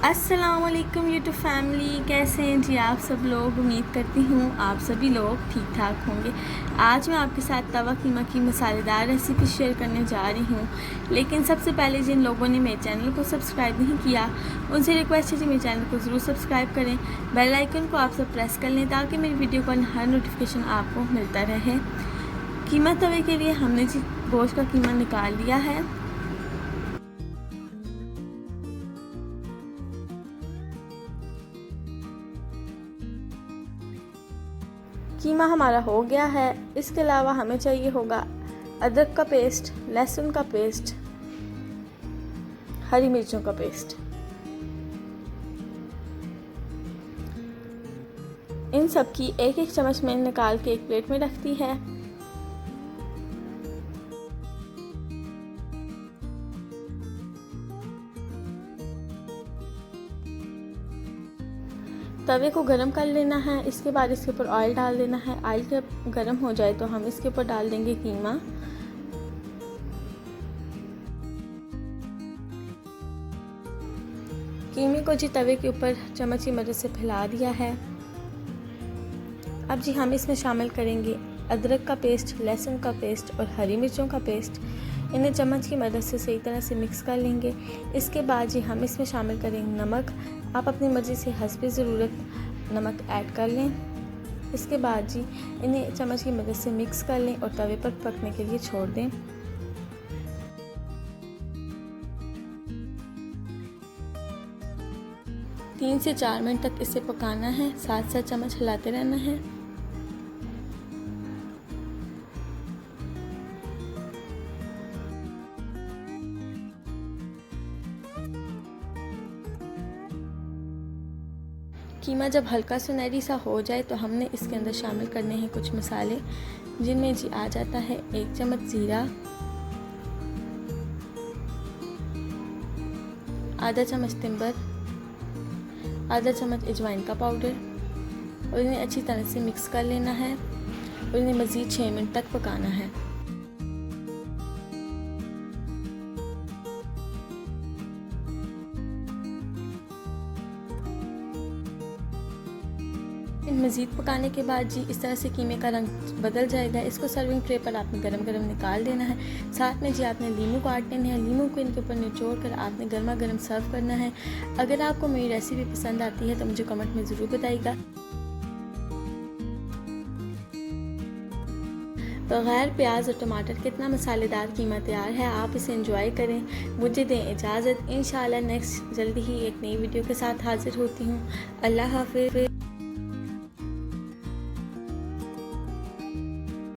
अस्सलामुअलैकुम YouTube family, कैसे हैं जी आप सब लोग। उम्मीद करती हूँ आप सभी लोग ठीक ठाक होंगे। आज मैं आपके साथ तवा कीमा की मसालेदार रेसिपी शेयर करने जा रही हूँ। लेकिन सबसे पहले जिन लोगों ने मेरे चैनल को सब्सक्राइब नहीं किया उनसे रिक्वेस्ट है कि मेरे चैनल को ज़रूर सब्सक्राइब करें, बेल आइकन को आप सब प्रेस कर लें ताकि मेरी वीडियो का हर नोटिफिकेशन आपको मिलता रहे। कीमा तवे के लिए हमने जी गोश्त का कीमा निकाल लिया है। कीमा हमारा हो गया है। इसके अलावा हमें चाहिए होगा अदरक का पेस्ट, लहसुन का पेस्ट, हरी मिर्चों का पेस्ट। इन सब की एक एक चम्मच मैंने निकाल के एक प्लेट में रख दी है। तवे को गरम कर लेना है। इसके बाद इसके ऊपर ऑयल डाल देना है। ऑयल जब गरम हो जाए तो हम इसके ऊपर डाल देंगे कीमा। कीमे को जी तवे के ऊपर चम्मच की मदद से फैला दिया है। अब जी हम इसमें शामिल करेंगे अदरक का पेस्ट, लहसुन का पेस्ट और हरी मिर्चों का पेस्ट। इन्हें चम्मच की मदद से सही तरह से मिक्स कर लेंगे। इसके बाद जी हम इसमें शामिल करेंगे नमक। आप अपनी मर्ज़ी से हस्बे ज़रूरत नमक ऐड कर लें। इसके बाद जी इन्हें चम्मच की मदद से मिक्स कर लें और तवे पर पकने के लिए छोड़ दें। तीन से 4 मिनट तक इसे पकाना है, साथ साथ चम्मच हिलाते रहना है। कीमा जब हल्का सुनहरी सा हो जाए तो हमने इसके अंदर शामिल करने हैं कुछ मसाले, जिनमें जी आ जाता है 1 चम्मच ज़ीरा, आधा चम्मच तिम्बर, आधा चम्मच अजवाइन का पाउडर और इन्हें अच्छी तरह से मिक्स कर लेना है और इन्हें मज़ीद 6 मिनट तक पकाना है। मज़ीद पकाने के बाद जी इस तरह से कीमे का रंग बदल जाएगा। इसको सर्विंग ट्रे पर आपने गरम गरम निकाल देना है। साथ में जी आपने लीमू काट लेने हैं। लीमू को इनके ऊपर निचोड़ कर आपने गर्मा गर्म सर्व करना है। अगर आपको मेरी रेसिपी पसंद आती है तो मुझे कमेंट में ज़रूर बताइएगा। बग़ैर प्याज और टमाटर कितना मसालेदार कीमा तैयार है। आप इसे एंजॉय करें। मुझे दें इजाज़त। इंशाल्लाह नेक्स्ट जल्दी ही एक नई वीडियो के साथ हाज़िर होती हूँ। अल्लाह हाफ़िज़।